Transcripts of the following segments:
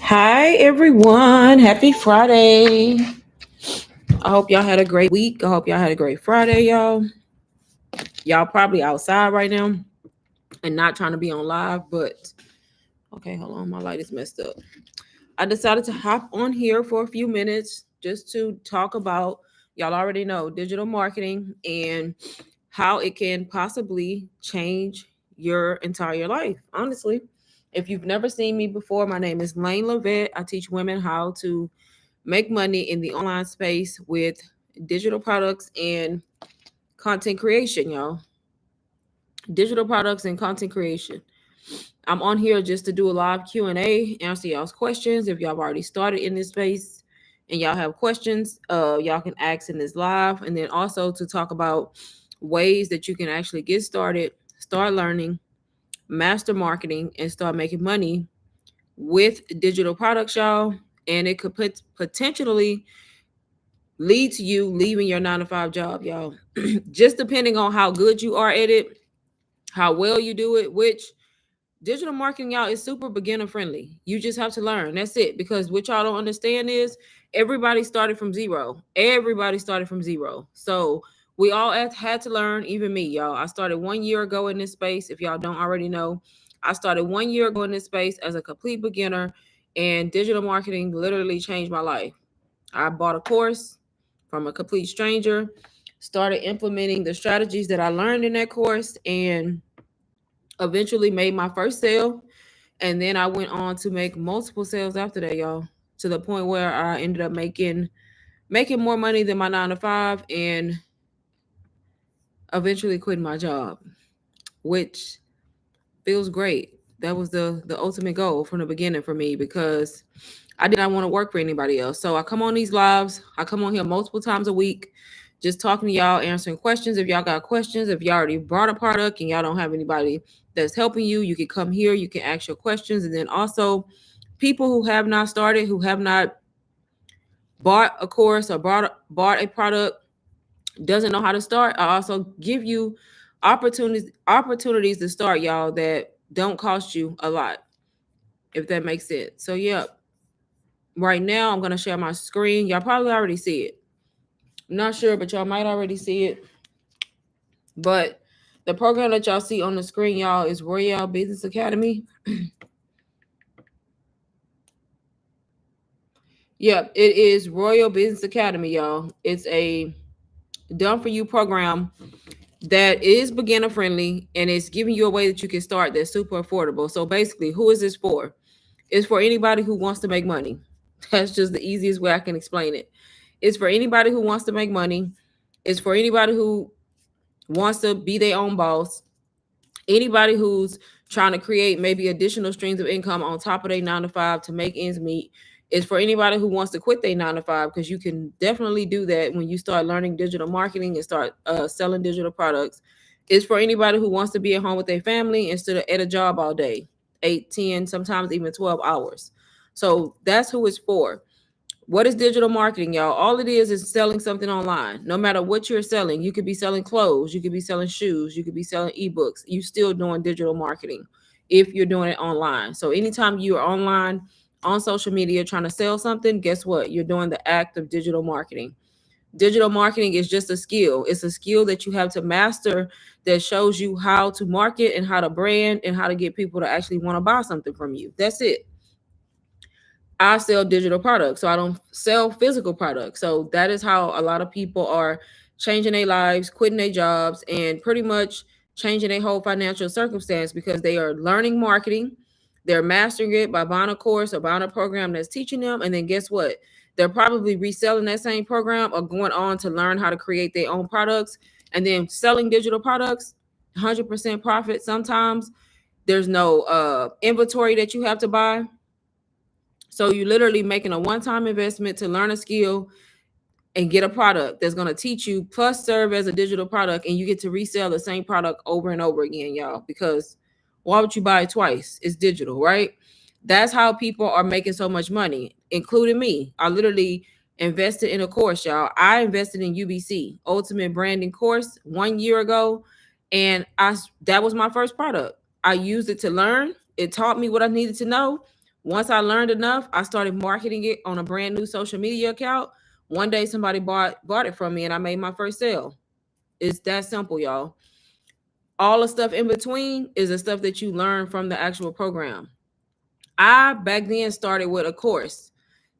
Hi, everyone. Happy Friday. I hope y'all had a great week. I hope y'all had a great Friday, y'all. Y'all probably outside right now and not trying to be on live, but okay, hold on. My light is messed up. I decided to hop on here for a few minutes just to talk about, y'all already know, digital marketing and how it can possibly change your entire life. Honestly, if you've never seen me before, my name is Lane Levette. I teach women how to make money in the online space with digital products and content creation, y'all. Digital products and content creation. I'm on here just to do a live Q&A, answer y'all's questions. If y'all have already started in this space and y'all have questions, y'all can ask in this live. And then also to talk about ways that you can actually get started, start learning, master marketing, and start making money with digital products, y'all. And it could potentially lead to you leaving your 9 to 5 job, y'all. Just depending on how good you are at it, how well you do it, which digital marketing, y'all, is super beginner friendly. You just have to learn. That's it. Because what y'all don't understand is everybody started from zero. Everybody started from zero. So we all had to learn, even me, y'all. I started 1 year ago in this space. If y'all don't already know, I started 1 year ago in this space as a complete beginner, and digital marketing literally changed my life. I bought a course from a complete stranger, started implementing the strategies that I learned in that course, and eventually made my first sale. And then I went on to make multiple sales after that, y'all, to the point where I ended up making more money than my 9 to 5 and eventually quitting my job, which feels great. That was the ultimate goal from the beginning for me because I did not want to work for anybody else. So I come on these lives. I come on here multiple times a week, just talking to y'all, answering questions. If y'all got questions, if y'all already bought a product and y'all don't have anybody that's helping you, you can come here. You can ask your questions. And then also people who have not started, who have not bought a course or bought a product, doesn't know how to start, I also give you opportunities to start, y'all, that don't cost you a lot, if that makes sense. So yeah, right now I'm gonna share my screen. Y'all probably already see it. I'm not sure, but y'all might already see it. But the program that y'all see on the screen, y'all, is Royale Business Academy. Yep, it is Royal Business Academy, y'all. It's a done for you program that is beginner friendly and it's giving you a way that you can start that's super affordable. So basically, who is this for? It's for anybody who wants to make money. That's just the easiest way I can explain it. It's for anybody who wants to make money. It's for anybody who wants to be their own boss. Anybody who's trying to create maybe additional streams of income on top of their 9 to 5 to make ends meet. It's for anybody who wants to quit their 9 to 5 because you can definitely do that when you start learning digital marketing and start selling digital products. It's for anybody who wants to be at home with their family instead of at a job all day, 8, 10, sometimes even 12 hours. So that's who it's for. What is digital marketing, y'all? All it is selling something online. No matter what you're selling, you could be selling clothes, you could be selling shoes, you could be selling ebooks. You still doing digital marketing if you're doing it online. So anytime you are online on social media trying to sell something, guess what? You're doing the act of digital marketing. Digital marketing is just a skill. It's a skill that you have to master that shows you how to market and how to brand and how to get people to actually want to buy something from you. That's it. I sell digital products, so I don't sell physical products. So that is how a lot of people are changing their lives, quitting their jobs, and pretty much changing their whole financial circumstance because they are learning marketing. They're mastering it by buying a course or buying a program that's teaching them. And then guess what? They're probably reselling that same program or going on to learn how to create their own products and then selling digital products, 100% profit. Sometimes there's no inventory that you have to buy, so you literally making a one-time investment to learn a skill and get a product that's going to teach you plus serve as a digital product, and you get to resell the same product over and over again, y'all, because why would you buy it twice? It's digital, right? That's how people are making so much money, including me. I literally invested in a course, y'all. I invested in UBC, Ultimate Branding Course, 1 year ago, and that was my first product. I used it to learn. It taught me what I needed to know. Once I learned enough, I started marketing it on a brand new social media account. One day somebody bought it from me and I made my first sale. It's that simple, y'all. All the stuff in between is the stuff that you learn from the actual program. I back then started with a course.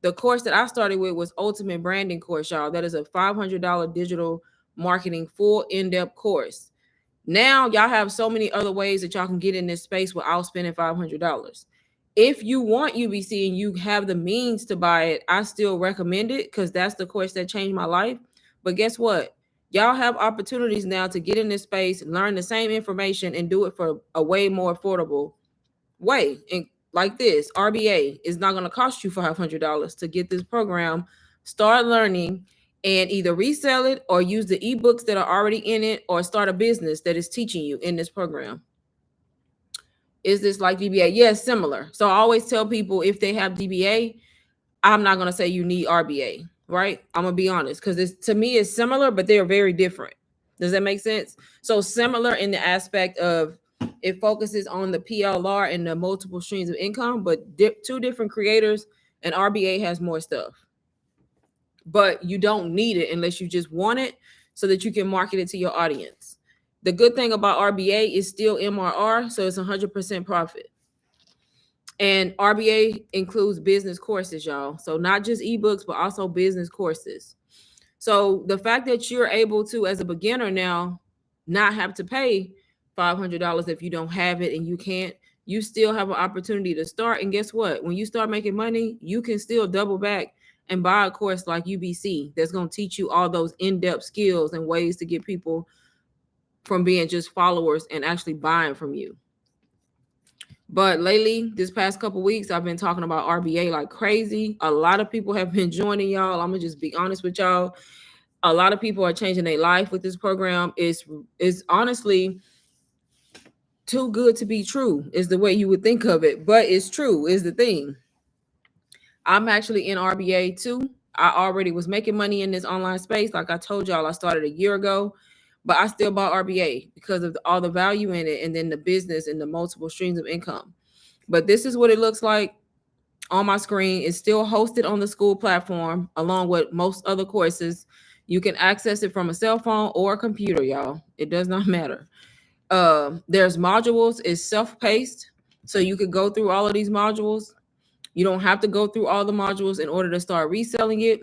The course that I started with was Ultimate Branding Course, y'all. That is a $500 digital marketing full in-depth course. Now y'all have so many other ways that y'all can get in this space without spending $500. If you want UBC and you have the means to buy it, I still recommend it because that's the course that changed my life. But guess what? Y'all have opportunities now to get in this space, learn the same information, and do it for a way more affordable way. And like this, RBA is not going to cost you $500 to get this program. Start learning and either resell it or use the ebooks that are already in it or start a business that is teaching you in this program. Is this like DBA? Yes, similar. So I always tell people if they have DBA, I'm not going to say you need RBA, right? I'm going to be honest because it's, to me, it's similar, but they're very different. Does that make sense? So similar in the aspect of it focuses on the PLR and the multiple streams of income, but two different creators, and RBA has more stuff. But you don't need it unless you just want it so that you can market it to your audience. The good thing about RBA is still MRR, so it's 100% profit. And RBA includes business courses, y'all. So not just ebooks, but also business courses. So the fact that you're able to, as a beginner now, not have to pay $500 if you don't have it and you can't, you still have an opportunity to start. And guess what? When you start making money, you can still double back and buy a course like UBC that's going to teach you all those in-depth skills and ways to get people from being just followers and actually buying from you. But lately, this past couple weeks, I've been talking about RBA like crazy. A lot of people have been joining y'all. I'm gonna just be honest with y'all. A lot of people are changing their life with this program. It's honestly too good to be true, is the way you would think of it. But it's true, is the thing. I'm actually in RBA too. I already was making money in this online space. Like I told y'all, I started a year ago. But I still bought RBA because of all the value in it and then the business and the multiple streams of income. But this is what it looks like on my screen. It's still hosted on the school platform along with most other courses. You can access it from a cell phone or a computer, y'all. It does not matter. There's modules. It's self-paced. So you could go through all of these modules. You don't have to go through all the modules in order to start reselling it.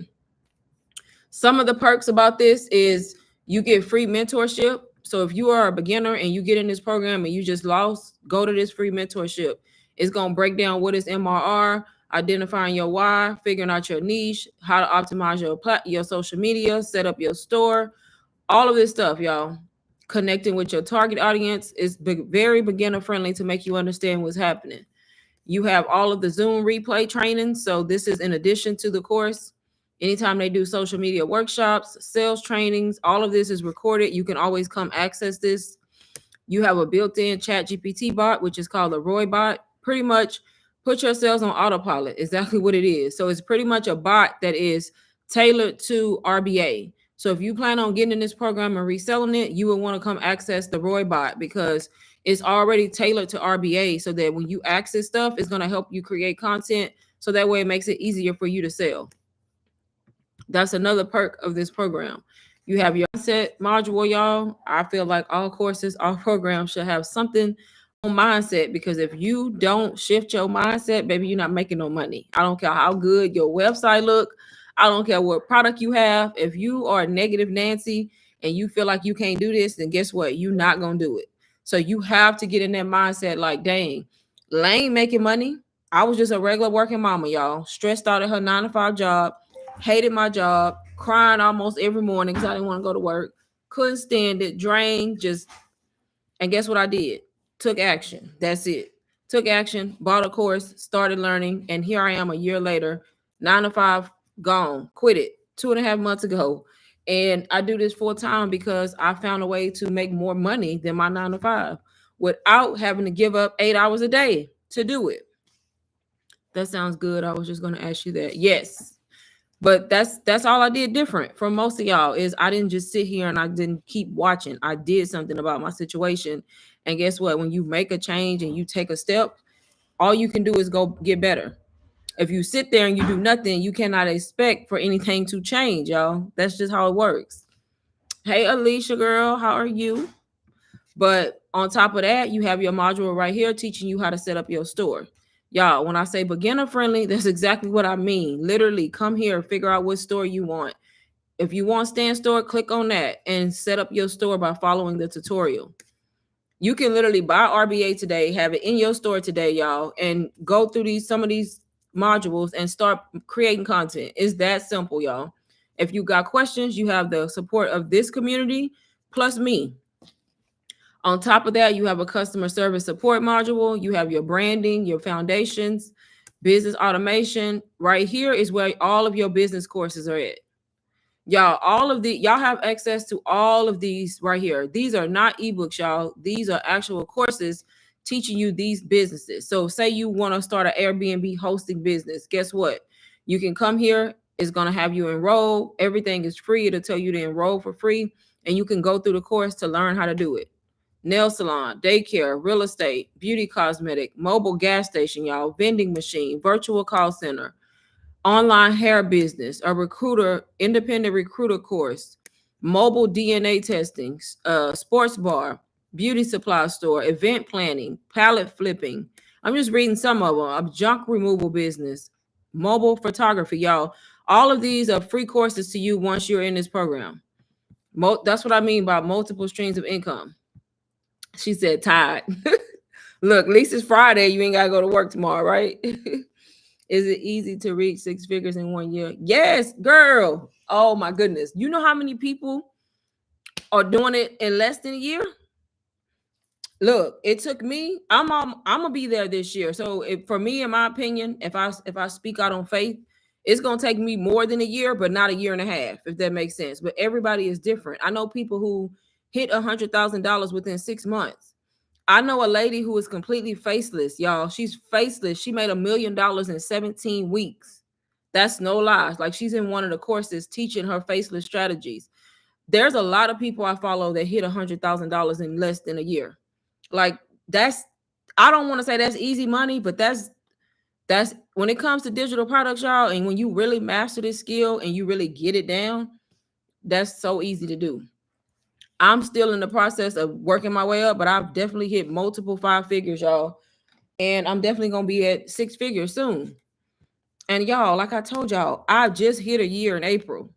Some of the perks about this is you get free mentorship. So if you are a beginner and you get in this program and you just lost, go to this free mentorship. It's going to break down what is MRR, identifying your why, figuring out your niche, how to optimize your social media, set up your store, all of this stuff, y'all. Connecting with your target audience is very beginner friendly to make you understand what's happening. You have all of the Zoom replay training. So this is in addition to the course. Anytime they do social media workshops, sales trainings, all of this is recorded. You can always come access this. You have a built-in ChatGPT bot, which is called a Roy bot. Pretty much put your sales on autopilot, exactly what it is. So it's pretty much a bot that is tailored to RBA. So if you plan on getting in this program and reselling it, you would want to come access the Roy bot because it's already tailored to RBA so that when you access stuff, it's going to help you create content. So that way it makes it easier for you to sell. That's another perk of this program. You have your mindset module, y'all. I feel like all courses, all programs should have something on mindset because if you don't shift your mindset, baby, you're not making no money. I don't care how good your website look. I don't care what product you have. If you are negative Nancy and you feel like you can't do this, then guess what? You're not going to do it. So you have to get in that mindset like, dang, Lane making money. I was just a regular working mama, y'all. Stressed out at her 9-to-5 job. Hated my job, crying almost every morning because I didn't want to go to work. Couldn't stand it, drained, just. And guess what I did? Took action. That's it. Took action, bought a course, started learning, and here I am a year later, 9-to-5, gone, quit it 2.5 months ago. And I do this full time because I found a way to make more money than my 9-to-5 without having to give up 8 hours a day to do it. That sounds good. I was just going to ask you that. Yes. But that's all I did different from most of y'all is I didn't just sit here and I didn't keep watching. I did something about my situation. And guess what? When you make a change and you take a step, all you can do is go get better. If you sit there and you do nothing, you cannot expect for anything to change, y'all. That's just how it works. Hey, Alicia, girl, how are you? But on top of that, you have your module right here teaching you how to set up your store. Y'all, when I say beginner friendly, that's exactly what I mean. Literally, come here, figure out what store you want. If you want stand store, click on that and set up your store by following the tutorial. You can literally buy RBA today, have it in your store today, y'all, and go through some of these modules and start creating content. It's that simple, y'all. If you got questions, you have the support of this community plus me. On top of that, you have a customer service support module. You have your branding, your foundations, business automation. Right here is where all of your business courses are at. Y'all, y'all have access to all of these right here. These are not ebooks, y'all. These are actual courses teaching you these businesses. So say you want to start an Airbnb hosting business. Guess what? You can come here. It's going to have you enroll. Everything is free. It'll tell you to enroll for free. And you can go through the course to learn how to do it. Nail salon, daycare, real estate, beauty cosmetic, mobile gas station, y'all, vending machine, virtual call center, online hair business, a recruiter, independent recruiter course, mobile DNA testing, sports bar, beauty supply store, event planning, pallet flipping. I'm just reading some of them. A junk removal business, mobile photography, y'all. All of these are free courses to you once you're in this program. That's what I mean by multiple streams of income. She said, tired. Look, at least it's Friday. You ain't got to go to work tomorrow, right? Is it easy to reach 6 figures in 1 year? Yes, girl. Oh, my goodness. You know how many people are doing it in less than a year? Look, it took me. I'm gonna be there this year. So, for me, in my opinion, if I speak out on faith, it's gonna take me more than a year, but not a year and a half, if that makes sense. But everybody is different. I know people who hit $100,000 within 6 months. I know a lady who is completely faceless, y'all. She's faceless. She made $1 million in 17 weeks. That's no lies. Like, she's in one of the courses teaching her faceless strategies. There's a lot of people I follow that hit $100,000 in less than a year. Like, I don't want to say that's easy money, but that's when it comes to digital products, y'all, and when you really master this skill and you really get it down, that's so easy to do. I'm still in the process of working my way up, but I've definitely hit multiple 5 figures, y'all. And I'm definitely going to be at 6 figures soon. And y'all, like I told y'all, I just hit a year in April.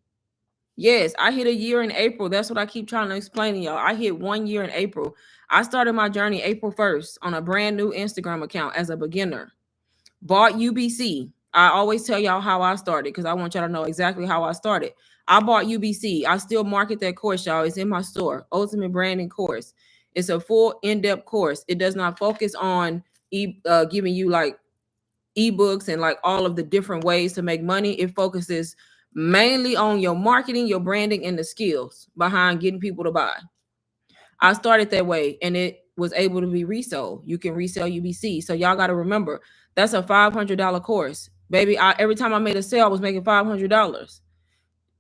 Yes, I hit a year in April. That's what I keep trying to explain to y'all. I hit 1 year in April. I started my journey April 1st on a brand new Instagram account as a beginner. Bought UBC. I always tell y'all how I started because I want y'all to know exactly how I started. I bought UBC. I still market that course, y'all. It's in my store. Ultimate Branding Course. It's a full in-depth course. It does not focus on giving you like ebooks and like all of the different ways to make money. It focuses mainly on your marketing, your branding, and the skills behind getting people to buy. I started that way and it was able to be resold. You can resell UBC. So y'all got to remember, that's a $500 course. Baby, every time I made a sale, I was making $500.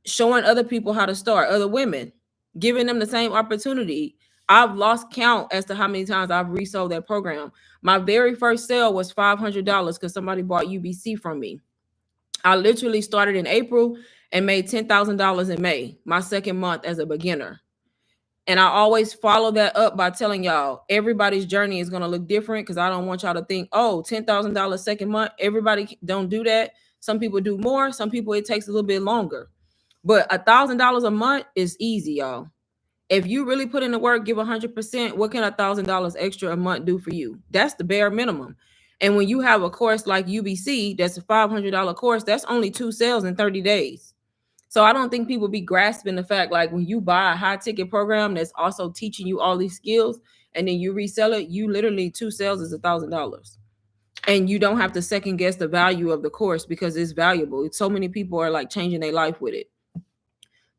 Showing other people how to start, other women, giving them the same opportunity. I've lost count as to how many times I've resold that program. My very first sale was $500 because somebody bought UBC from me. I literally started in April and made $10,000 in May, my second month as a beginner. And I always follow that up by telling y'all everybody's journey is going to look different because I don't want y'all to think, oh, $10,000 second month. Everybody don't do that. Some people do more. Some people it takes a little bit longer. But $1,000 a month is easy, y'all. If you really put in the work, give 100%, what can $1,000 extra a month do for you? That's the bare minimum. And when you have a course like UBC, that's a $500 course, that's only 2 sales in 30 days. So I don't think people be grasping the fact, like when you buy a high ticket program that's also teaching you all these skills and then you resell it, you literally 2 sales is $1,000. And you don't have to second guess the value of the course because it's valuable. So many people are like changing their life with it.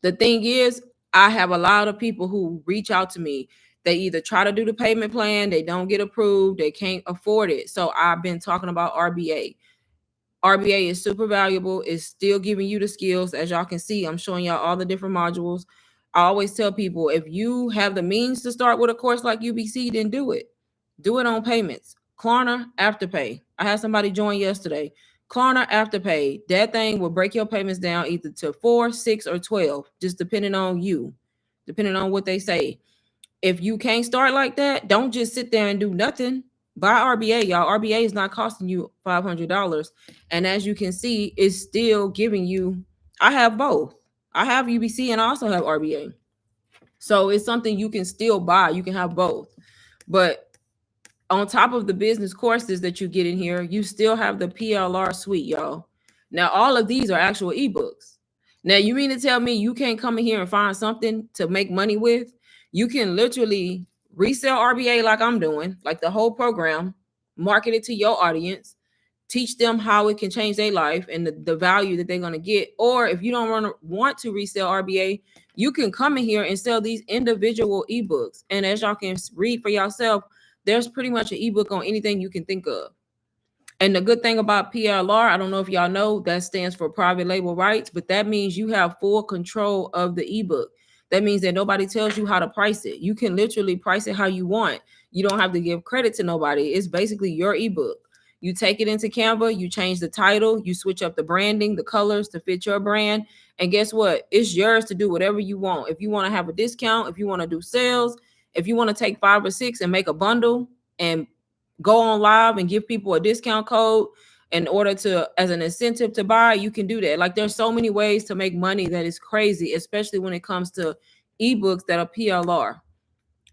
The thing is, I have a lot of people who reach out to me. They either try to do the payment plan, they don't get approved, they can't afford it. So I've been talking about RBA. RBA is super valuable. It's still giving you the skills. As y'all can see, I'm showing y'all all the different modules. I always tell people, if you have the means to start with a course like UBC, then do it. Do it on payments. Klarna Afterpay. I had somebody join yesterday. Klarna Afterpay. That thing will break your payments down either to 4, 6, or 12, just depending on you, depending on what they say. If you can't start like that, don't just sit there and do nothing. Buy RBA, y'all. RBA is not costing you $500. And as you can see, it's still giving you, I have both. I have UBC and I also have RBA. So it's something you can still buy. You can have both. But on top of the business courses that you get in here, you still have the PLR suite, y'all. Now, all of these are actual ebooks. Now, you mean to tell me you can't come in here and find something to make money with? You can literally resell RBA like I'm doing, like the whole program, market it to your audience, teach them how it can change their life and the value that they're going to get. Or if you don't want to resell RBA, you can come in here and sell these individual ebooks. And as y'all can read for yourself, there's pretty much an ebook on anything you can think of. And the good thing about PLR, I don't know if y'all know, that stands for private label rights, but that means you have full control of the ebook. That means that nobody tells you how to price it. You can literally price it how you want. You don't have to give credit to nobody. It's basically your ebook. You take it into Canva, you change the title, you switch up the branding, the colors to fit your brand. And guess what? It's yours to do whatever you want. If you want to have a discount, if you want to do sales, if you want to take 5 or 6 and make a bundle and go on live and give people a discount code in order to, as an incentive to buy, you can do that. Like there's so many ways to make money that is crazy, especially when it comes to ebooks that are PLR.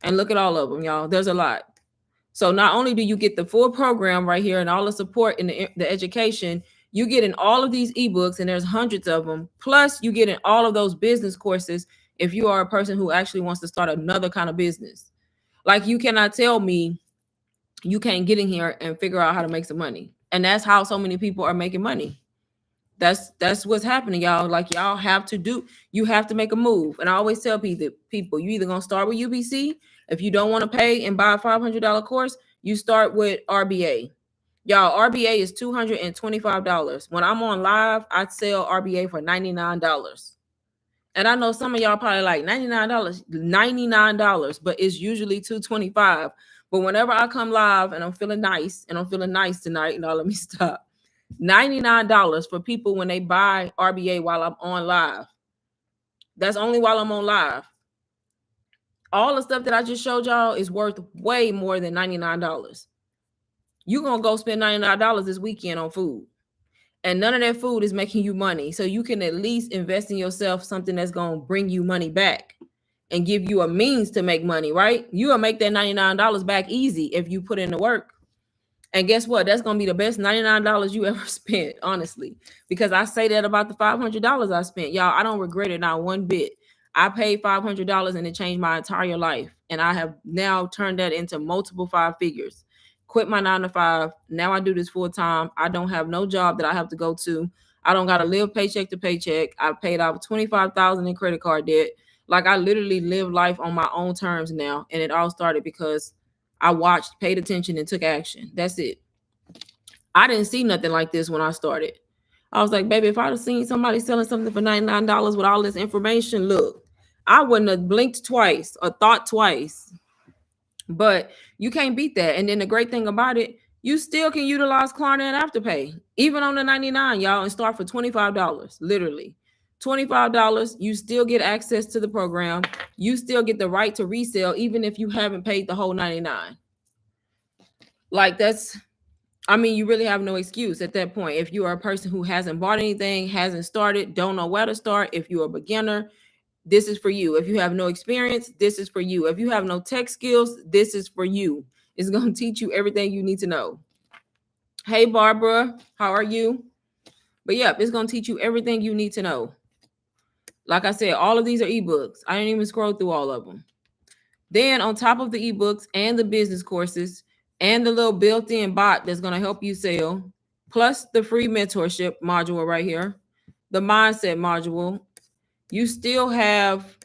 And look at all of them, y'all. There's a lot. So not only do you get the full program right here and all the support in the education, you get in all of these ebooks, and there's hundreds of them. Plus, you get in all of those business courses if you are a person who actually wants to start another kind of business. Like you cannot tell me you can't get in here and figure out how to make some money. And that's how so many people are making money. That's what's happening, y'all. Like y'all have to make a move. And I always tell people, you either gonna start with UBC. If you don't want to pay and buy a $500 course, you start with RBA. Y'all, RBA is $225. When I'm on live, I sell RBA for $99. And I know some of y'all probably like $99, but it's usually $225. But whenever I come live and I'm feeling nice tonight, let me stop. $99 for people when they buy RBA while I'm on live. That's only while I'm on live. All the stuff that I just showed y'all is worth way more than $99. You're going to go spend $99 this weekend on food. And none of that food is making you money. So you can at least invest in yourself something that's going to bring you money back and give you a means to make money, right? You will make that $99 back easy if you put in the work. And guess what? That's going to be the best $99 you ever spent, honestly, because I say that about the $500 I spent. Y'all, I don't regret it, not one bit. I paid $500 and it changed my entire life. And I have now turned that into multiple 5 figures. Quit my 9 to 5. Now I do this full time. I don't have no job that I have to go to. I don't got to live paycheck to paycheck. I paid off $25,000 in credit card debt. Like I literally live life on my own terms now. And it all started because I watched, paid attention, and took action. That's it. I didn't see nothing like this when I started. I was like, baby, if I'd have seen somebody selling something for $99 with all this information, look, I wouldn't have blinked twice or thought twice. But you can't beat that. And then the great thing about it, you still can utilize Klarna and Afterpay, even on the $99, y'all, and start for $25, literally. $25, you still get access to the program. You still get the right to resell, even if you haven't paid the whole $99. Like you really have no excuse at that point. If you are a person who hasn't bought anything, hasn't started, don't know where to start, if you're a beginner, this is for you. If you have no experience, this is for you. If you have no tech skills, this is for you. It's going to teach you everything you need to know. Hey, Barbara, how are you? But yeah, it's going to teach you everything you need to know. Like I said, all of these are ebooks. I didn't even scroll through all of them. Then on top of the ebooks and the business courses and the little built-in bot that's going to help you sell, plus the free mentorship module right here, the mindset module, you still have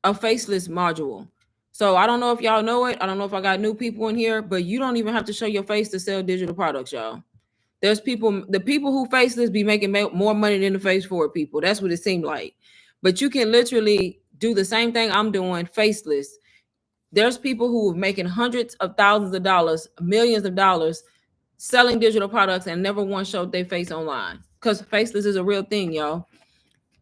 a faceless module. So I don't know if y'all know it. I don't know if I got new people in here, but you don't even have to show your face to sell digital products, y'all. There's the people who faceless be making more money than the face forward people. That's what it seemed like. But you can literally do the same thing I'm doing faceless. There's people who are making hundreds of thousands of dollars, millions of dollars selling digital products and never once showed their face online, because faceless is a real thing, y'all.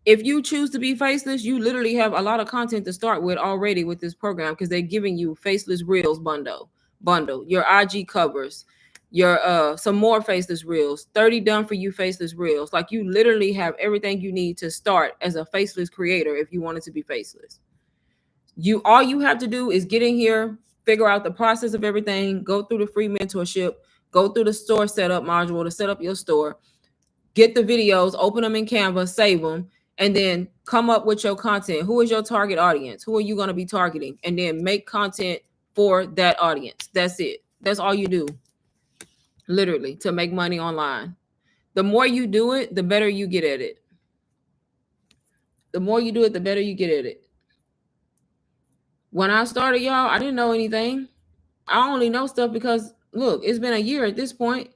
If you choose to be faceless, you literally have a lot of content to start with already with this program, because they're giving you faceless reels bundle, your IG covers, your some more faceless reels, 30 done for you faceless reels. Like, you literally have everything you need to start as a faceless creator if you wanted to be faceless. All you have to do is get in here, figure out the process of everything, go through the free mentorship, go through the store setup module to set up your store, get the videos, open them in Canva, save them, and then come up with your content. Who is your target audience? Who are you going to be targeting? And then make content for that audience. That's it. That's all you do, literally, to make money online. The more you do it, the better you get at it. The more you do it, the better you get at it. When I started, y'all, I didn't know anything. I only know stuff because, look, it's been a year at this point.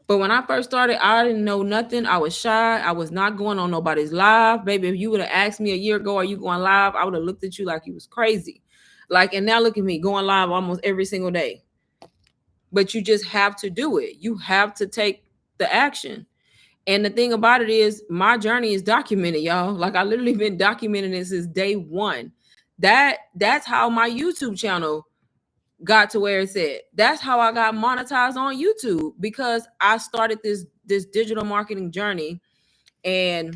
But when I first started, I didn't know nothing. I was shy. I was not going on nobody's live. Baby, if you would have asked me a year ago, are you going live? I would have looked at you like you was crazy. Like, and now look at me going live almost every single day. But you just have to do it. You have to take the action. And the thing about it is, my journey is documented, y'all. Like, I literally been documenting this since day one. That's how my YouTube channel got to where it's at. That's how I got monetized on YouTube, because I started this digital marketing journey, and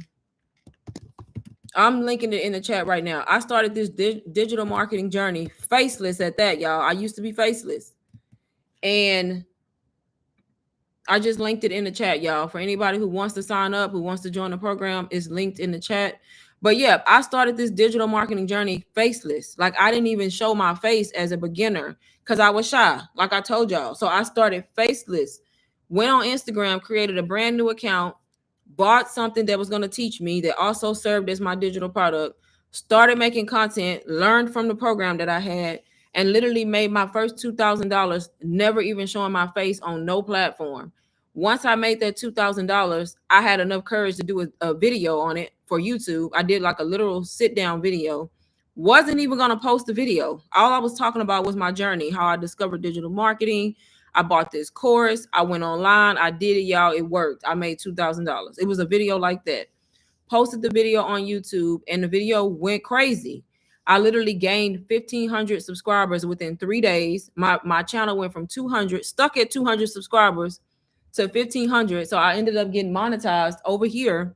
I'm linking it in the chat right now. I started this digital marketing journey faceless at that, y'all. I used to be faceless, and I just linked it in the chat, y'all. For anybody who wants to sign up, who wants to join the program, it's linked in the chat. But yeah, I started this digital marketing journey faceless. Like, I didn't even show my face as a beginner because I was shy, like I told y'all. So I started faceless, went on Instagram, created a brand new account, bought something that was going to teach me that also served as my digital product, started making content, learned from the program that I had, and literally made my first $2,000, never even showing my face on no platform. Once I made that $2,000, I had enough courage to do a video on it for YouTube. I did like a literal sit down video. Wasn't even going to post the video. All I was talking about was my journey, how I discovered digital marketing. I bought this course. I went online. I did it, y'all. It worked. I made $2,000. It was a video like that. Posted the video on YouTube, and the video went crazy. I literally gained 1,500 subscribers within 3 days. My channel went from 200, stuck at 200 subscribers, to 1,500. So I ended up getting monetized over here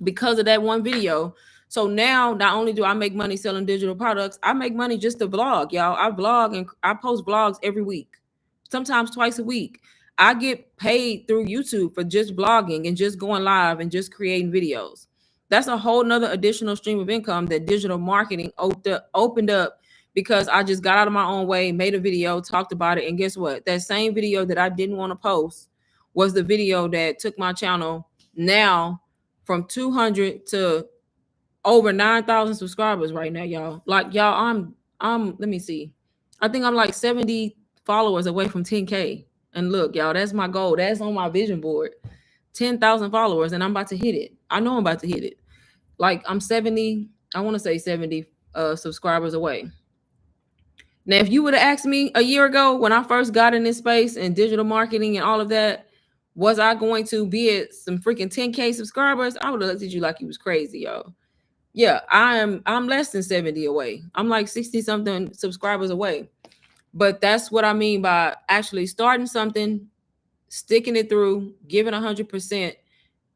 because of that one video. So now, not only do I make money selling digital products, I make money just to vlog, y'all. I vlog and I post vlogs every week, sometimes twice a week. I get paid through YouTube for just vlogging and just going live and just creating videos. That's a whole nother additional stream of income that digital marketing opened up, because I just got out of my own way, made a video, talked about it. And guess what? That same video that I didn't want to post was the video that took my channel now from 200 to over 9,000 subscribers right now, y'all. Like, y'all, I'm let me see. I think I'm like 70 followers away from 10K. And look, y'all, that's my goal. That's on my vision board. 10,000 followers, and I'm about to hit it. I know I'm about to hit it. Like, I'm 70, I want to say 70 subscribers away. Now, if you would have asked me a year ago when I first got in this space and digital marketing and all of that, was I going to be at some freaking 10K subscribers? I would have looked at you like you was crazy, y'all. Yeah, I'm less than 70 away. I'm like 60 something subscribers away. But that's what I mean by actually starting something, sticking it through, giving 100%.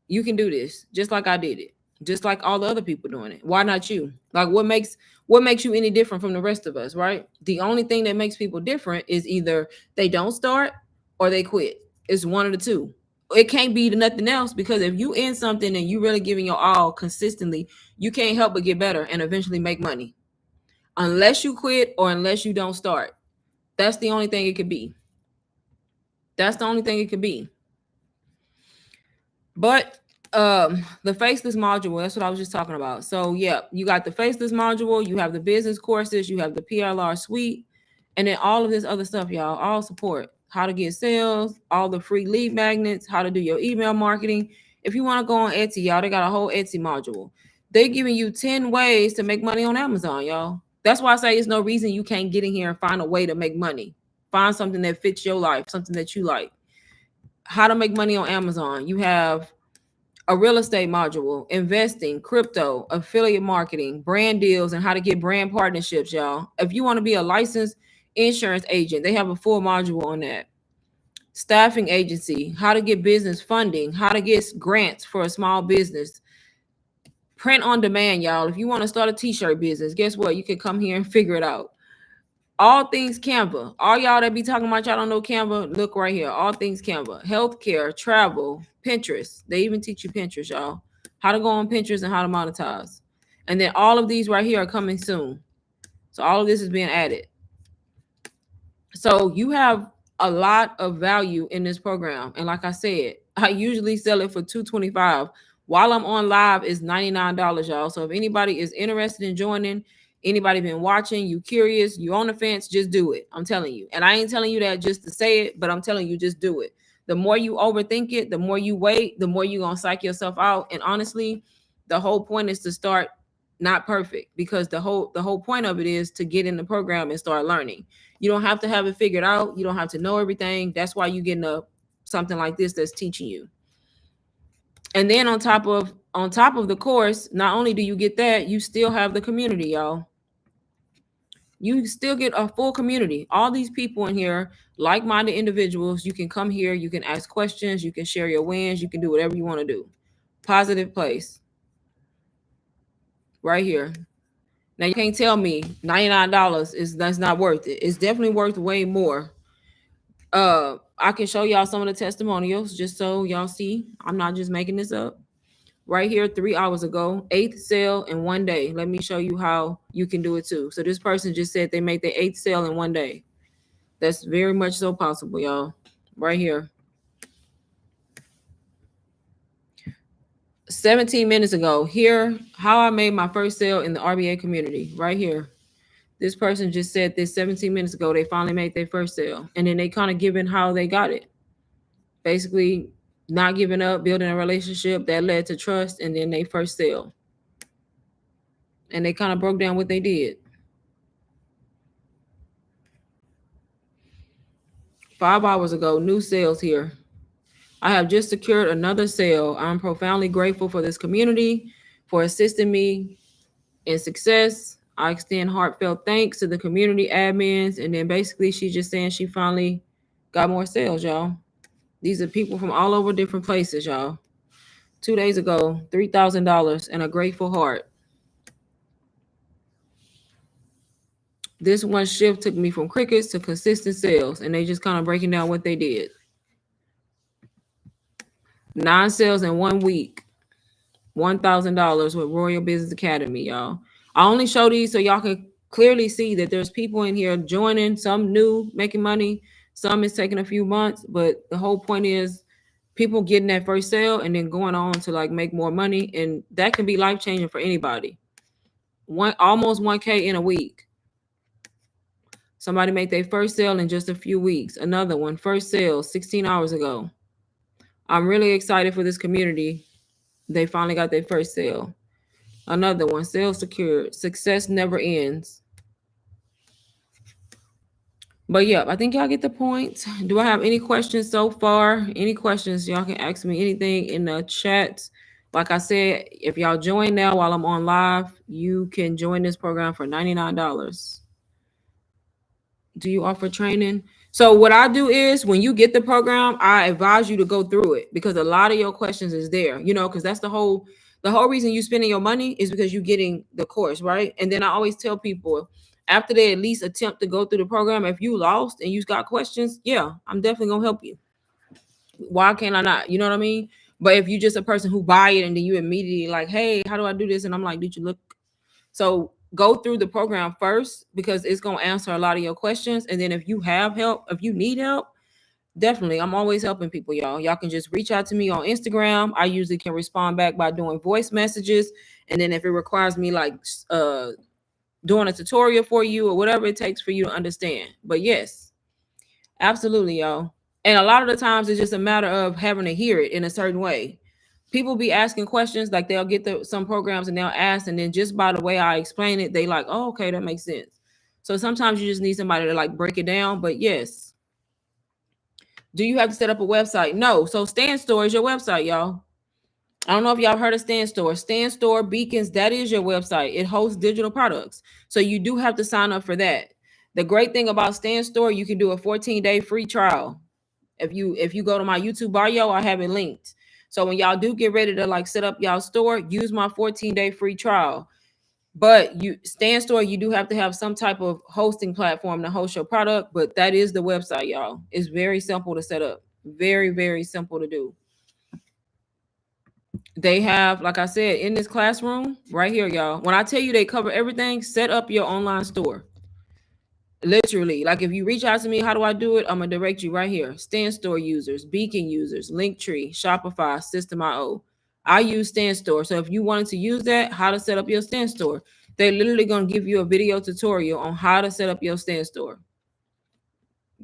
You can do this just like I did it, just like all the other people doing it. Why not you? Like, what makes you any different from the rest of us, right? The only thing that makes people different is either they don't start or they quit. It's one of the two. It can't be nothing else, because if you in something and you really giving your all consistently, you can't help but get better and eventually make money. Unless you quit or unless you don't start. That's the only thing it could be. That's the only thing it could be. But the faceless module, that's what I was just talking about. So yeah, you got the faceless module, you have the business courses, you have the PLR suite, and then all of this other stuff, y'all, all support. How to get sales, all the free lead magnets, how to do your email marketing. If you want to go on Etsy, y'all, they got a whole Etsy module. They're giving you 10 ways to make money on Amazon, y'all. That's why I say it's no reason you can't get in here and find a way to make money. Find something that fits your life, something that you like. How to make money on Amazon. You have a real estate module, investing, crypto, affiliate marketing, brand deals, and how to get brand partnerships, y'all. If you want to be a licensed insurance agent, they have a full module on that. Staffing agency, how to get business funding, how to get grants for a small business. Print on demand, y'all. If you want to start a t-shirt business, guess what? You can come here and figure it out. All things Canva. All y'all that be talking about y'all don't know Canva, look right here. All things Canva. Healthcare, travel, Pinterest. They even teach you Pinterest, y'all. How to go on Pinterest and how to monetize. And then all of these right here are coming soon. So all of this is being added. So you have a lot of value in this program. And like I said, I usually sell it for $225. While I'm on live, is $99, y'all. So if anybody is interested in joining, anybody been watching, you curious, you on the fence, just do it. I'm telling you. And I ain't telling you that just to say it, but I'm telling you, just do it. The more you overthink it, the more you wait, the more you're going to psych yourself out. And honestly, the whole point is to start not perfect, because the whole point of it is to get in the program and start learning. You don't have to have it figured out. You don't have to know everything. That's why you getting something like this that's teaching you. And then on top of the course, not only do you get that, you still have the community, y'all. You still get a full community. All these people in here, like-minded individuals. You can come here, you can ask questions, you can share your wins, you can do whatever you want to do. Positive place. Right here. Now you can't tell me $99 that's not worth it. It's definitely worth way more. I can show y'all some of the testimonials just so y'all see. I'm not just making this up. Right here, 3 hours ago, 8th sale in one day. Let me show you how you can do it too. So this person just said they made their 8th sale in one day. That's very much so possible, y'all. Right here. 17 minutes ago, here, how I made my first sale in the RBA community. Right here. This person just said this 17 minutes ago, they finally made their first sale. And then they kind of given how they got it. Basically, not giving up, building a relationship that led to trust, and then they first sale. And they kind of broke down what they did. 5 hours ago, new sales here. I have just secured another sale. I'm profoundly grateful for this community for assisting me in success. I extend heartfelt thanks to the community admins. And then basically she's just saying she finally got more sales, y'all. These are people from all over different places, y'all. 2 days ago, $3,000 and a grateful heart. This one shift took me from crickets to consistent sales, and they just kind of breaking down what they did. 9 sales in 1 week, $1,000 with Royal Business Academy, y'all. I only show these so y'all can clearly see that there's people in here joining, some new, making money, some is taking a few months, but the whole point is people getting that first sale and then going on to like make more money, and that can be life-changing for anybody. Almost 1K in a week. Somebody made their first sale in just a few weeks. Another one, first sale 16 hours ago. I'm really excited for this community. They finally got their first sale. Another one, sales secured. Success never ends. But yeah, I think y'all get the point. Do I have any questions so far? Any questions? Y'all can ask me anything in the chat. Like I said, if y'all join now while I'm on live, you can join this program for $99. Do you offer training? So what I do is when you get the program, I advise you to go through it because a lot of your questions is there, because that's the whole reason you spending your money is because you're getting the course, right? And then I always tell people after they at least attempt to go through the program, if you lost and you got questions, yeah, I'm definitely going to help you. Why can't I not? You know what I mean? But if you just a person who buy it and then you immediately like, hey, how do I do this? And I'm like, did you look? So go through the program first because it's going to answer a lot of your questions. And then if you have help, if you need help, definitely. I'm always helping people, y'all. Y'all can just reach out to me on Instagram. I usually can respond back by doing voice messages. And then if it requires me like doing a tutorial for you or whatever it takes for you to understand. But yes, absolutely, y'all. And a lot of the times it's just a matter of having to hear it in a certain way. People be asking questions, like they'll get some programs and they'll ask, and then just by the way I explain it, they like, oh, okay, that makes sense. So sometimes you just need somebody to like break it down. But yes, do you have to set up a website? No. So Stand Store is your website, y'all. I don't know if y'all heard of Stand Store. Stand Store Beacons, that is your website. It hosts digital products. So you do have to sign up for that. The great thing about Stand Store, you can do a 14-day free trial. If you go to my YouTube bio, I have it linked. So when y'all do get ready to like set up y'all store, use my 14-day free trial. But you Stand Store, you do have to have some type of hosting platform to host your product. But that is the website, y'all. It's very simple to set up. Very, very simple to do. They have, like I said, in this classroom right here, y'all. When I tell you they cover everything, set up your online store. Literally, like if you reach out to me, how do I do it? I'm gonna direct you right here. Stand Store users, Beacon users, Linktree, Shopify, System.io. I use Stand Store. So if you wanted to use that, how to set up your Stand Store, they're literally gonna give you a video tutorial on how to set up your Stand Store.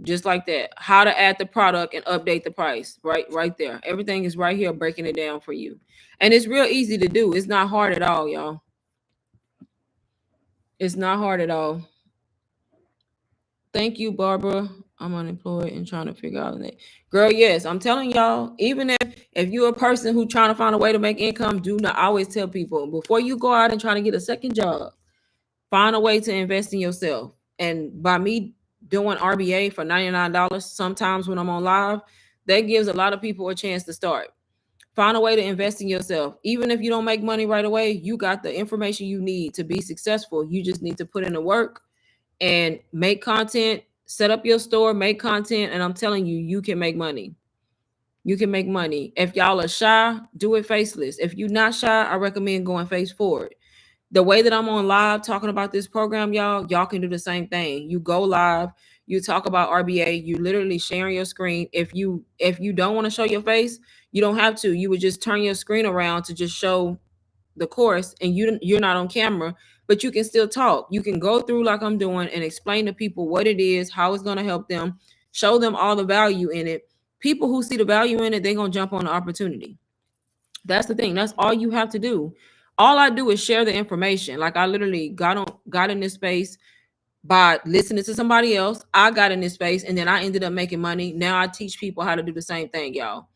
Just like that. How to add the product and update the price. Right there. Everything is right here breaking it down for you. And it's real easy to do. It's not hard at all, y'all. It's not hard at all. Thank you, Barbara. I'm unemployed and trying to figure out that. Girl, yes, I'm telling y'all, even if you're a person who trying to find a way to make income, do not always tell people before you go out and try to get a second job, find a way to invest in yourself. And by me doing RBA for $99 sometimes when I'm on live, that gives a lot of people a chance to start. Find a way to invest in yourself. Even if you don't make money right away, you got the information you need to be successful. You just need to put in the work and make content, set up your store, make content, and I'm telling you, you can make money. You can make money. If y'all are shy, do it faceless. If you're not shy, I recommend going face forward. The way that I'm on live talking about this program, y'all can do the same thing. You go live, you talk about RBA, you literally sharing your screen. If you don't want to show your face, you don't have to. You would just turn your screen around to just show the course, and you're not on camera, but you can still talk. You can go through like I'm doing and explain to people what it is, how it's going to help them, show them all the value in it. People who see the value in it, they're going to jump on the opportunity. That's the thing. That's all you have to do. All I do is share the information. Like I literally got in this space by listening to somebody else. I got in this space and then I ended up making money. Now I teach people how to do the same thing, y'all.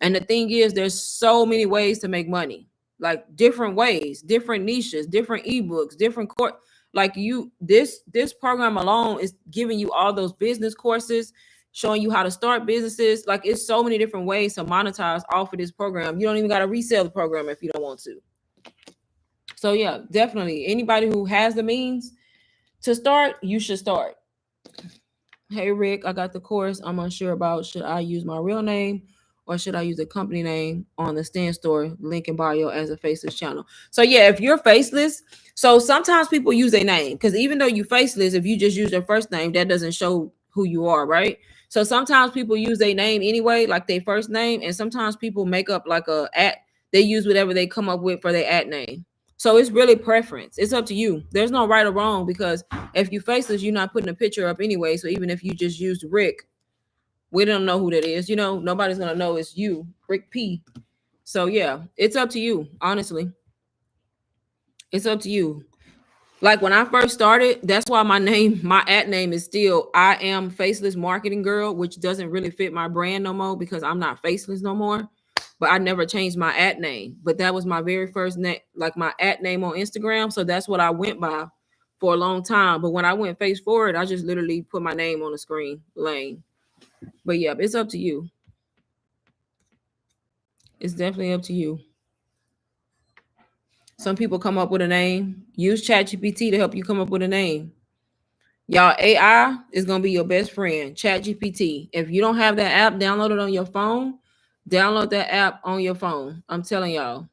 And the thing is, there's so many ways to make money, like different ways, different niches, different ebooks, different course. Like this program alone is giving you all those business courses, showing you how to start businesses. Like it's so many different ways to monetize off of this program. You don't even got to resell the program if you don't want to. So yeah, definitely anybody who has the means to start, you should start. Hey Rick, I got the course. I'm unsure about should I use my real name or should I use a company name on the Stand Store link in bio as a faceless channel? So yeah, if you're faceless, so sometimes people use a name because even though you faceless, if you just use your first name, that doesn't show who you are, right? So sometimes people use a name anyway, like their first name, and sometimes people make up like a at. They use whatever they come up with for their at name. So it's really preference. It's up to you. There's no right or wrong because if you faceless, you're not putting a picture up anyway. So even if you just used Rick, we don't know who that is. You know, nobody's gonna know it's you, Rick P. So yeah, it's up to you. Honestly, it's up to you. Like when I first started, that's why my at name is still I am Faceless Marketing Girl, which doesn't really fit my brand no more because I'm not faceless no more. But I never changed my at name. But that was my very first name, like my at name on Instagram. So that's what I went by for a long time. But when I went face forward, I just literally put my name on the screen, Lane. But yeah, it's up to you. It's definitely up to you. Some people come up with a name. Use ChatGPT to help you come up with a name. Y'all, AI is going to be your best friend, ChatGPT. If you don't have that app downloaded on your phone, download that app on your phone. I'm telling y'all.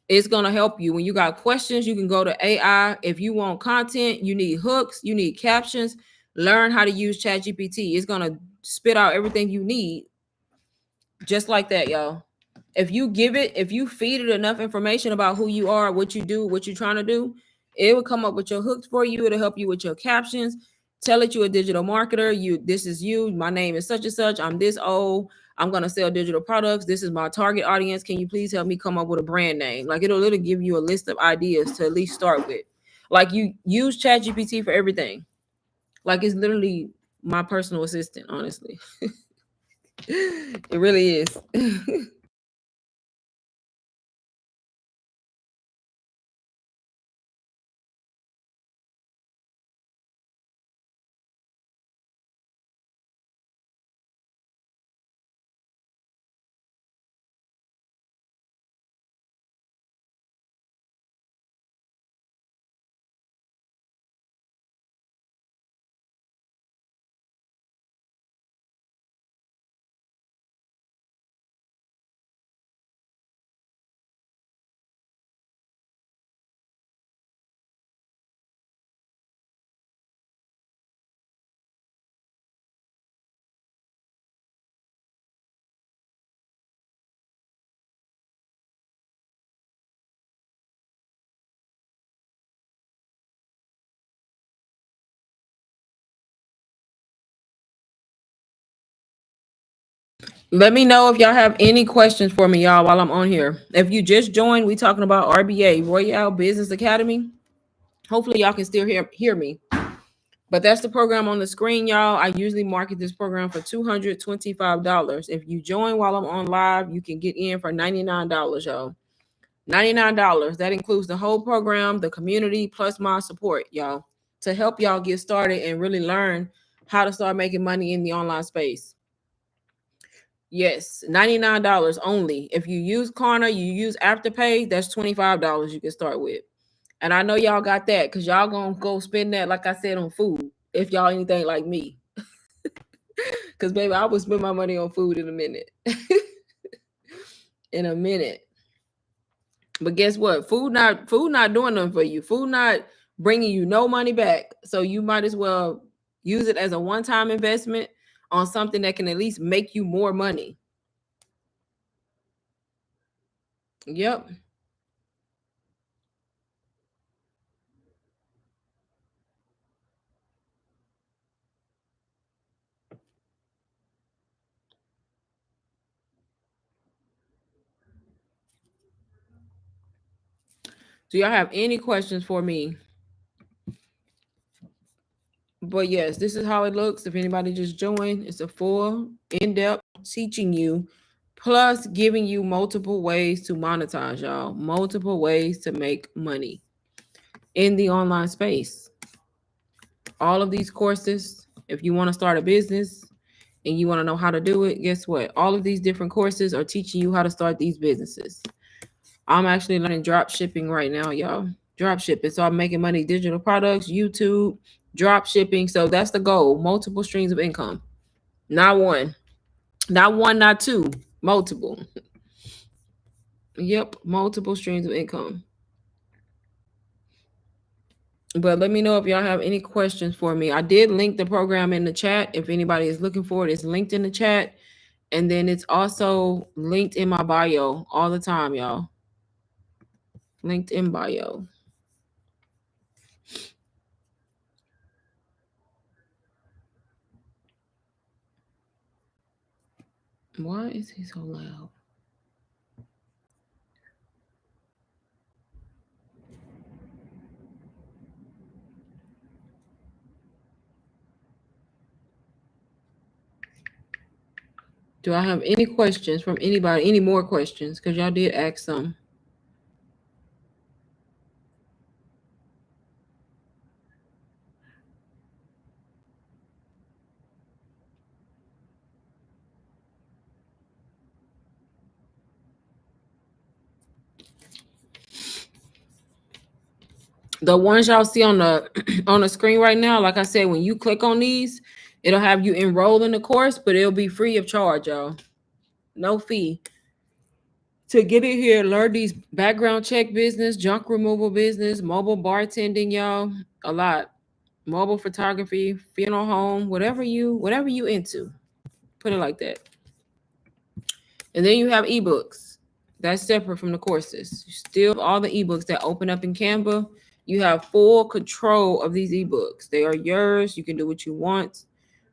It's going to help you. When you got questions, you can go to AI. If you want content, you need hooks, you need captions, learn how to use ChatGPT. It's going to spit out everything you need. Just like that, y'all. If you feed it enough information about who you are, what you do, what you're trying to do, it will come up with your hooks for you. It'll help you with your captions. Tell it you're a digital marketer. This is you. My name is such and such. I'm this old. I'm gonna sell digital products. This is my target audience. Can you please help me come up with a brand name? Like it'll literally give you a list of ideas to at least start with. Like you use ChatGPT for everything. Like it's literally my personal assistant, honestly. It really is. Let me know if y'all have any questions for me, y'all, while I'm on here. If you just joined, we talking about RBA, Royale Business Academy. Hopefully y'all can still hear me. But that's the program on the screen, y'all. I usually market this program for $225. If you join while I'm on live, you can get in for $99, y'all. $99. That includes the whole program, the community, plus my support, y'all, to help y'all get started and really learn how to start making money in the online space. Yes, $99 only. If you use Klarna, you use Afterpay, that's $25 you can start with. And I know y'all got that because y'all gonna go spend that, like I said, on food. If y'all anything like me, because baby, I will spend my money on food in a minute. In a minute. But guess what? Food not doing nothing for you. Food not bringing you no money back. So you might as well use it as a one-time investment on something that can at least make you more money. Yep. Do y'all have any questions for me? But yes, this is how it looks. If anybody just joined, it's a full in-depth teaching you, plus giving you multiple ways to monetize, y'all. Multiple ways to make money in the online space. All of these courses, if you want to start a business and you want to know how to do it, guess what? All of these different courses are teaching you how to start these businesses. I'm actually learning drop shipping right now, y'all. Drop shipping. So I'm making money, digital products, YouTube, drop shipping. So that's the goal. Multiple streams of income. Not one. Not one, not two. Multiple. Yep, multiple streams of income. But let me know if y'all have any questions for me. I did link the program in the chat. If anybody is looking for it, it's linked in the chat. And then it's also linked in my bio all the time, y'all. Linked in bio. Why is he so loud? Do I have any questions from anybody? Any more questions? Because y'all did ask some. The ones y'all see on the on the screen right now, like I said, when you click on these, it'll have you enroll in the course, but it'll be free of charge, y'all. No fee. To get in here, learn these background check business, junk removal business, mobile bartending, y'all. A lot. Mobile photography, funeral home, whatever you into. Put it like that. And then you have ebooks. That's separate from the courses. Still all the ebooks that open up in Canva. You have full control of these ebooks. They are yours. You can do what you want.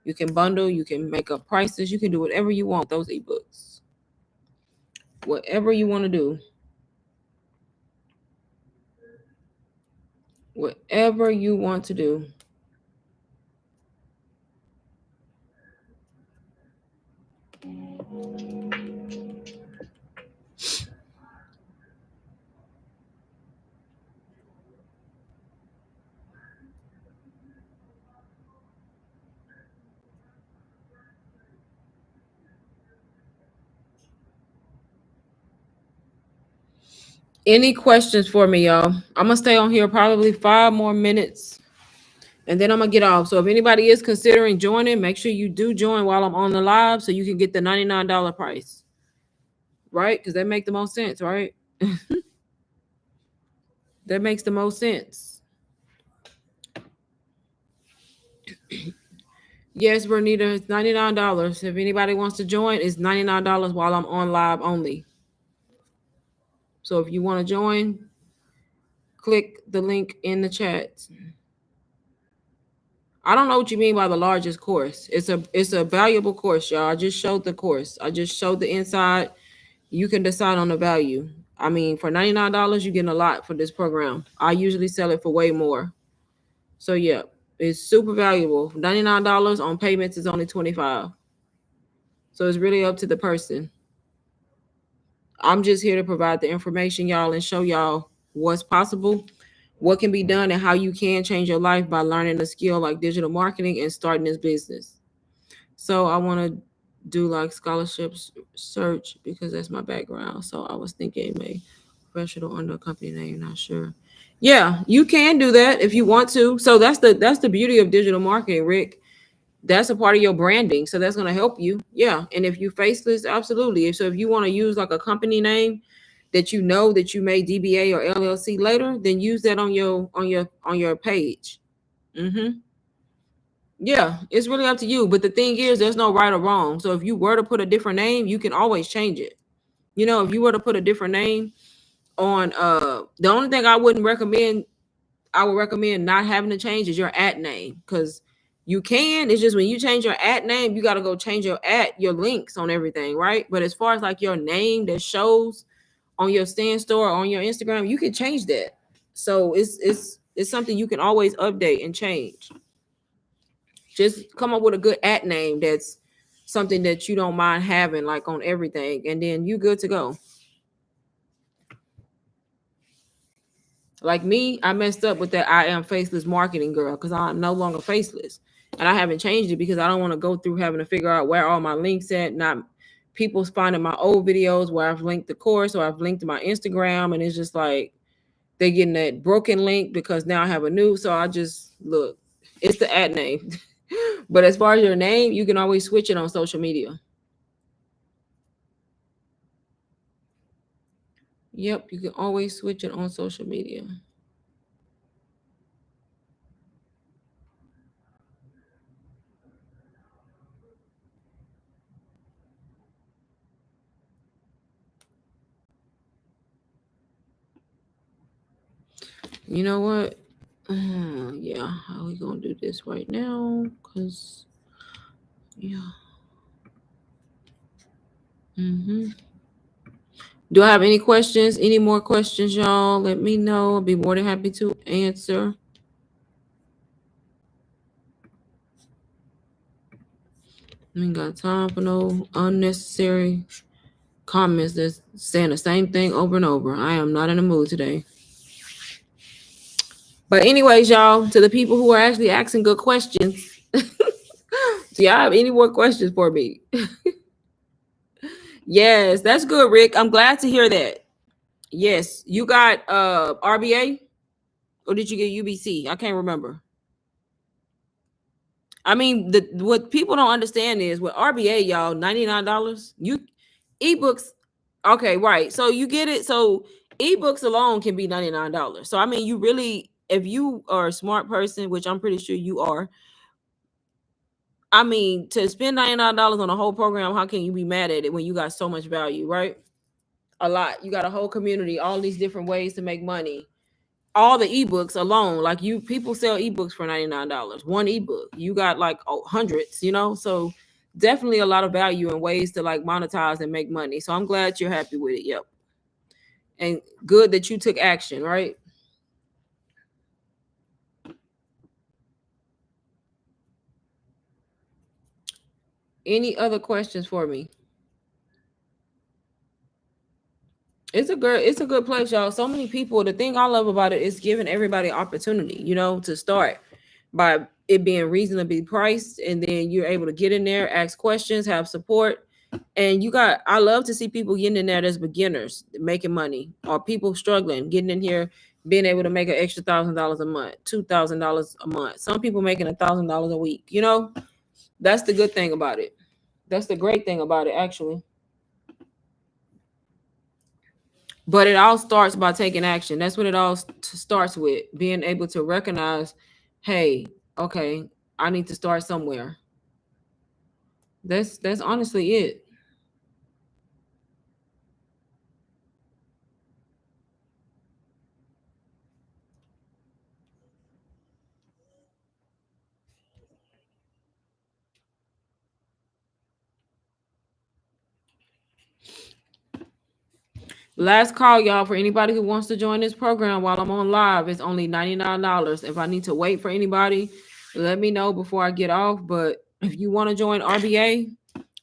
You can bundle. You can make up prices. You can do whatever you want with those ebooks. Whatever you want to do. Whatever you want to do. Any questions for me, y'all? I'm gonna stay on here probably 5 more minutes, and then I'm gonna get off. So if anybody is considering joining, make sure you do join while I'm on the live so you can get the $99 price. Right? Because that makes the most sense, right? That makes the most sense. Yes, Bernita, it's $99. If anybody wants to join, it's $99 while I'm on live only. So if you want to join, click the link in the chat. I don't know what you mean by the largest course. It's a valuable course, y'all. I just showed the course. I just showed the inside. You can decide on the value. I mean, for $99, you're getting a lot for this program. I usually sell it for way more. So yeah, it's super valuable. $99 on payments is only $25. So it's really up to the person. I'm just here to provide the information, y'all, and show y'all what's possible, what can be done, and how you can change your life by learning a skill like digital marketing and starting this business. So I want to do like scholarships search because that's my background. So I was thinking maybe professional under a company name, not sure. Yeah, you can do that if you want to. So that's the beauty of digital marketing, Rick. That's a part of your branding. So that's going to help you. Yeah. And if you faceless, absolutely. So if you want to use like a company name that you know that you made DBA or LLC later, then use that on your page. Mm-hmm. Yeah, it's really up to you. But the thing is, there's no right or wrong. So if you were to put a different name, you can always change it. You know, if you were to put a different name on the only thing I would recommend not having to change is your ad name, because you can. It's just when you change your ad name, you got to go change your links on everything, right? But as far as like your name that shows on your stand store or on your Instagram, you can change that. So it's something you can always update and change. Just come up with a good ad name that's something that you don't mind having like on everything, and then you good to go. Like me, I messed up with that I am faceless marketing girl because I'm no longer faceless. And I haven't changed it because I don't want to go through having to figure out where all my links at. Not people finding my old videos where I've linked the course or I've linked to my Instagram, and it's just like they're getting that broken link because now I have a new. So I just look, it's the ad name. But as far as your name, you can always switch it on social media. Yep, you can always switch it on social media. You know what? Yeah, how we gonna do this right now? Cause yeah. Do I have any questions? Any more questions, y'all? Let me know. I'll be more than happy to answer. I ain't got time for no unnecessary comments that's saying the same thing over and over. I am not in the mood today. But anyways, y'all, to the people who are actually asking good questions, do y'all have any more questions for me? Yes, that's good, Rick. I'm glad to hear that. Yes, you got RBA, or did you get UBC? I can't remember. I mean, what people don't understand is with RBA, y'all, $99. You ebooks, okay, right. So you get it. So ebooks alone can be $99. So I mean, you really, if you are a smart person, which I'm pretty sure you are, I mean, to spend $99 on a whole program, how can you be mad at it when you got so much value, right? A lot. You got a whole community, all these different ways to make money. all the ebooks alone. Like people sell ebooks for $99. One ebook. You got like hundreds, So definitely a lot of value and ways to like monetize and make money. So I'm glad you're happy with it. Yep. And good that you took action, right? Any other questions for me? It's a good place, y'all. So many people. The thing I love about it is giving everybody opportunity, to start by it being reasonably priced, and then you're able to get in there, ask questions, have support. And I love to see people getting in there as beginners making money, or people struggling getting in here, being able to make an extra $1,000 a month, $2,000 a month. Some people making $1,000 a week. That's the good thing about it. That's the great thing about it, actually. But it all starts by taking action. That's what it all starts with, being able to recognize, hey, okay, I need to start somewhere. That's honestly it. Last call, y'all, for anybody who wants to join this program while I'm on live. It's only $99. If I need to wait for anybody, let me know before I get off. But if you want to join RBA,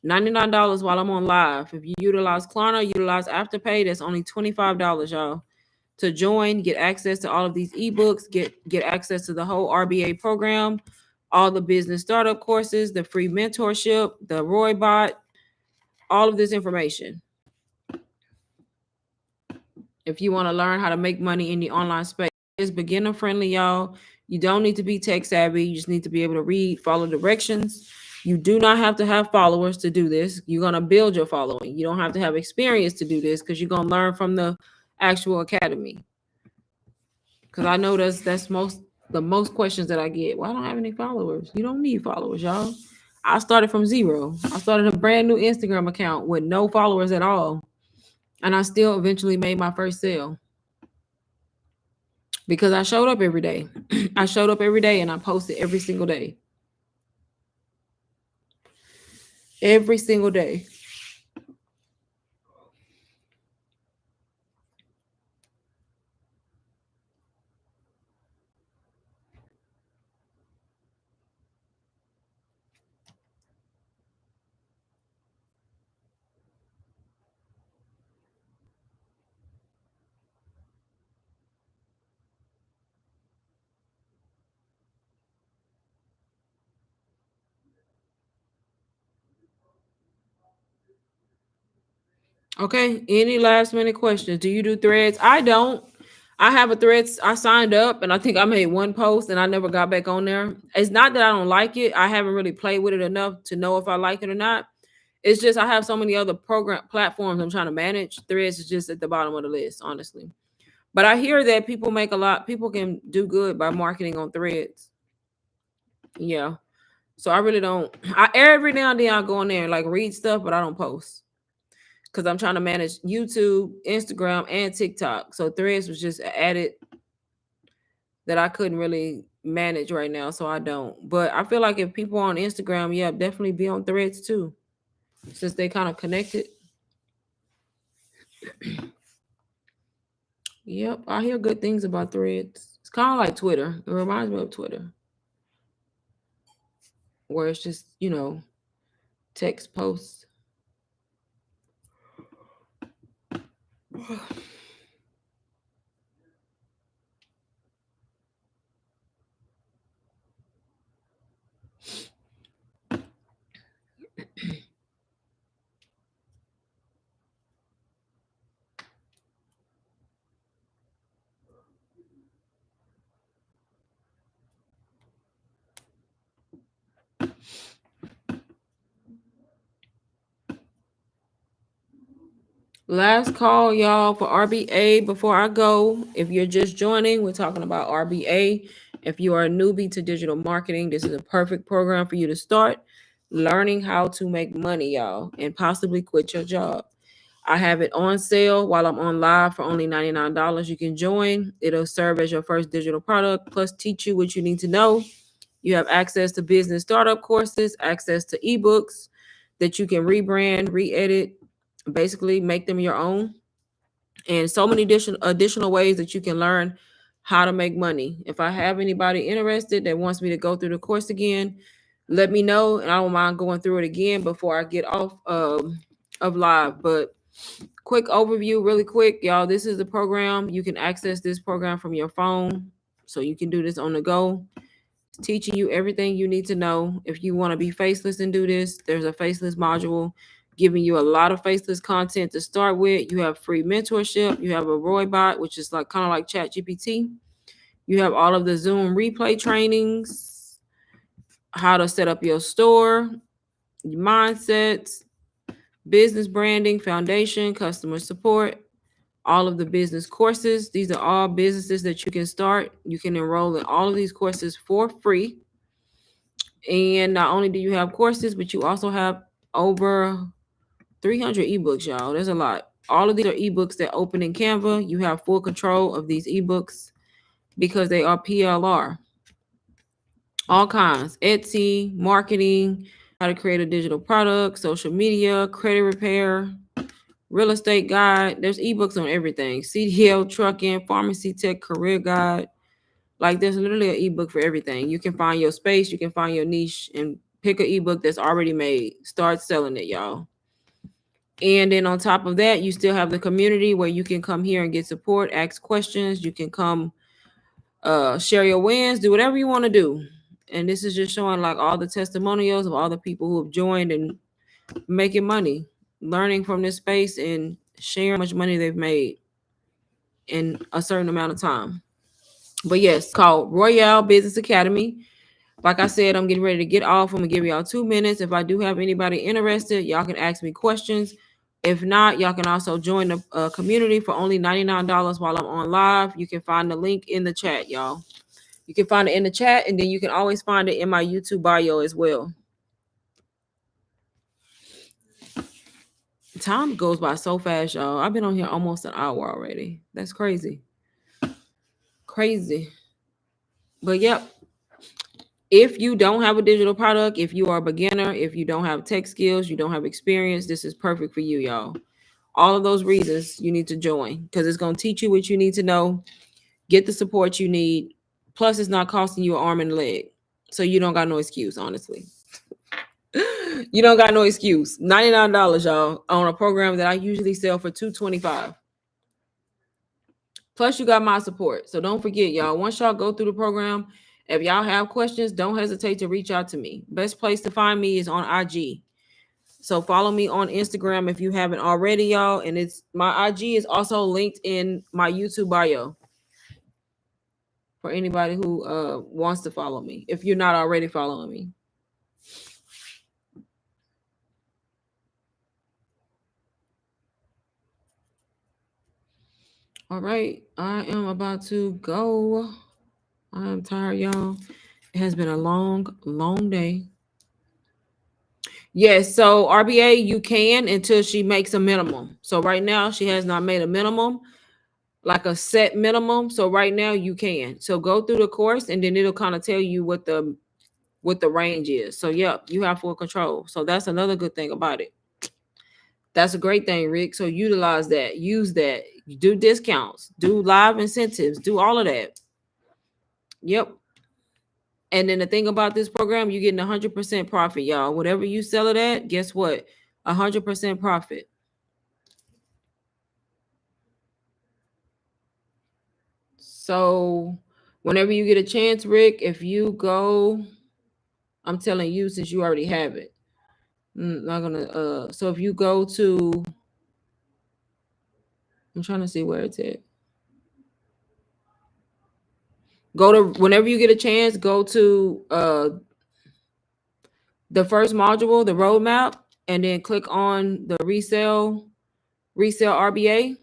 $99 while I'm on live. If you utilize Klarna, utilize Afterpay, that's only $25, y'all. To join, get access to all of these ebooks, get access to the whole RBA program, all the business startup courses, the free mentorship, the Roybot, all of this information. If you want to learn how to make money in the online space, it's beginner friendly, y'all. You don't need to be tech savvy. You just need to be able to read, follow directions. You do not have to have followers to do this. You're going to build your following. You don't have to have experience to do this, because you're going to learn from the actual academy. Because I know that's the most questions that I get. Well, I don't have any followers. You don't need followers, y'all. I started from zero. I started a brand new Instagram account with no followers at all. And I still eventually made my first sale. Because I showed up every day. I showed up every day and I posted every single day. Every single day. Okay. Any last minute questions? Do you do threads? I don't. I have a threads. I signed up and I think I made one post and I never got back on there. It's not that I don't like it. I haven't really played with it enough to know if I like it or not. It's just I have so many other program platforms I'm trying to manage. Threads is just at the bottom of the list, honestly. But I hear that people make a lot. People can do good by marketing on threads. Yeah. So I really don't. I every now and then I go in there and like read stuff, but I don't post because I'm trying to manage YouTube, Instagram, and TikTok. So Threads was just added that I couldn't really manage right now, so I don't. But I feel like if people are on Instagram, yeah, definitely be on Threads too, since they kind of connected. Yep, I hear good things about Threads. It's kind of like Twitter. It reminds me of Twitter, where it's just text posts. Last call, y'all, for RBA before I go. If you're just joining, we're talking about RBA. If you are a newbie to digital marketing, this is a perfect program for you to start learning how to make money, y'all, and possibly quit your job. I have it on sale while I'm on live for only $99. You can join. It'll serve as your first digital product, plus teach you what you need to know. You have access to business startup courses, access to ebooks that you can rebrand, re-edit, basically make them your own, and so many additional ways that you can learn how to make money. If I have anybody interested that wants me to go through the course again, let me know, and I don't mind going through it again before I get off of live. But quick overview, really quick, y'all. This is the program. You can access this program from your phone, so you can do this on the go. It's teaching you everything you need to know. If you want to be faceless and do this, there's a faceless module giving you a lot of faceless content to start with. You have free mentorship. You have a Roybot, which is like kind of like Chat GPT. You have all of the Zoom replay trainings, how to set up your store, your mindsets, business branding, foundation, customer support, all of the business courses. These are all businesses that you can start. You can enroll in all of these courses for free. And not only do you have courses, but you also have over 300 ebooks, y'all. There's a lot. All of these are ebooks that open in Canva. You have full control of these ebooks because they are PLR. All kinds, Etsy, marketing, how to create a digital product, social media, credit repair, real estate guide. There's ebooks on everything. CDL, trucking, pharmacy tech, career guide. Like there's literally an ebook for everything. You can find your space, you can find your niche, and pick an ebook that's already made. Start selling it, y'all. And then on top of that, you still have the community where you can come here and get support, ask questions. You can come share your wins, do whatever you want to do. And this is just showing like all the testimonials of all the people who have joined and making money, learning from this space and sharing how much money they've made in a certain amount of time. But yes, called Royale Business Academy. Like I said, I'm getting ready to get off. I'm gonna give y'all 2 minutes. If I do have anybody interested, y'all can ask me questions. If not, y'all can also join the community for only $99 while I'm on live. You can find the link in the chat, y'all. You can find it in the chat, and then you can always find it in my YouTube bio as well. Time goes by so fast, y'all. I've been on here almost an hour already. That's crazy. Crazy. But yep. If you don't have a digital product, if you are a beginner, if you don't have tech skills, you don't have experience, this is perfect for you, y'all. All of those reasons you need to join because it's going to teach you what you need to know, get the support you need. Plus, it's not costing you an arm and a leg. So you don't got no excuse, honestly. You don't got no excuse. $99, y'all, on a program that I usually sell for $225. Plus, you got my support. So don't forget, y'all, once y'all go through the program, if y'all have questions, don't hesitate to reach out to me. Best place to find me is on IG. So follow me on Instagram if you haven't already, y'all. And it's my IG is also linked in my YouTube bio for anybody who wants to follow me, if you're not already following me. All right, I am about to go. I am tired, y'all. It has been a long, long day. Yes, so RBA, you can until she makes a minimum. So right now, she has not made a minimum, like a set minimum. So right now, you can. So go through the course, and then it'll kind of tell you what the range is. So yep, you have full control. So that's another good thing about it. That's a great thing, Rick. So utilize that, use that, do discounts, do live incentives, do all of that. Yep. And then the thing about this program, you're getting 100% profit, y'all. Whatever you sell it at, guess what? 100% profit. So whenever you get a chance, Rick, if you go, I'm telling you, since you already have it. I'm not gonna so if you go to, I'm trying to see where it's at. Go to, whenever you get a chance, go to the first module, the roadmap, and then click on the resale RBA,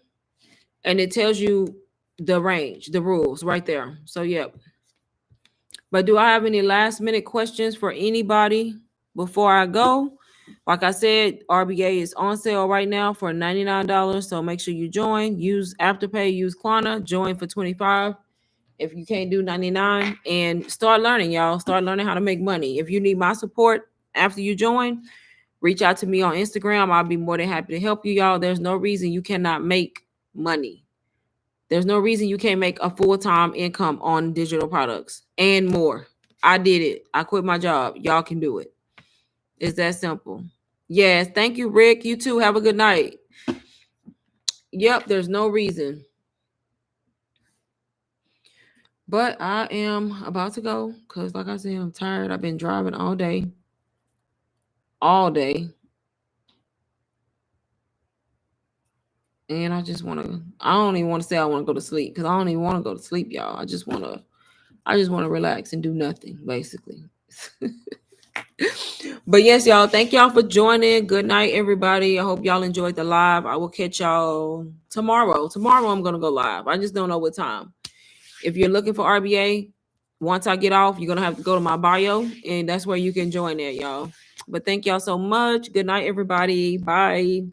and it tells you the range, the rules right there. So yep. But do I have any last minute questions for anybody before I go? Like I said, RBA is on sale right now for $99. So make sure you join. Use Afterpay, use Klarna, join for $25 if you can't do 99, and start learning, y'all. Start learning how to make money. If you need my support after you join, reach out to me on Instagram. I'll be more than happy to help you, y'all. There's no reason you cannot make money. There's no reason you can't make a full-time income on digital products and more. I did it. I quit my job. Y'all can do it. It's that simple. Yes. Thank you, Rick. You too. Have a good night. Yep. There's no reason. But I am about to go because, like I said, I'm tired. I've been driving all day. All day. And I just want to, I don't even want to say I want to go to sleep because I don't even want to go to sleep, y'all. I just want to relax and do nothing, basically. But yes, y'all, thank y'all for joining. Good night, everybody. I hope y'all enjoyed the live. I will catch y'all tomorrow. Tomorrow I'm going to go live. I just don't know what time. If you're looking for RBA, once I get off, you're going to have to go to my bio, and that's where you can join there, y'all. But thank y'all so much. Good night, everybody. Bye.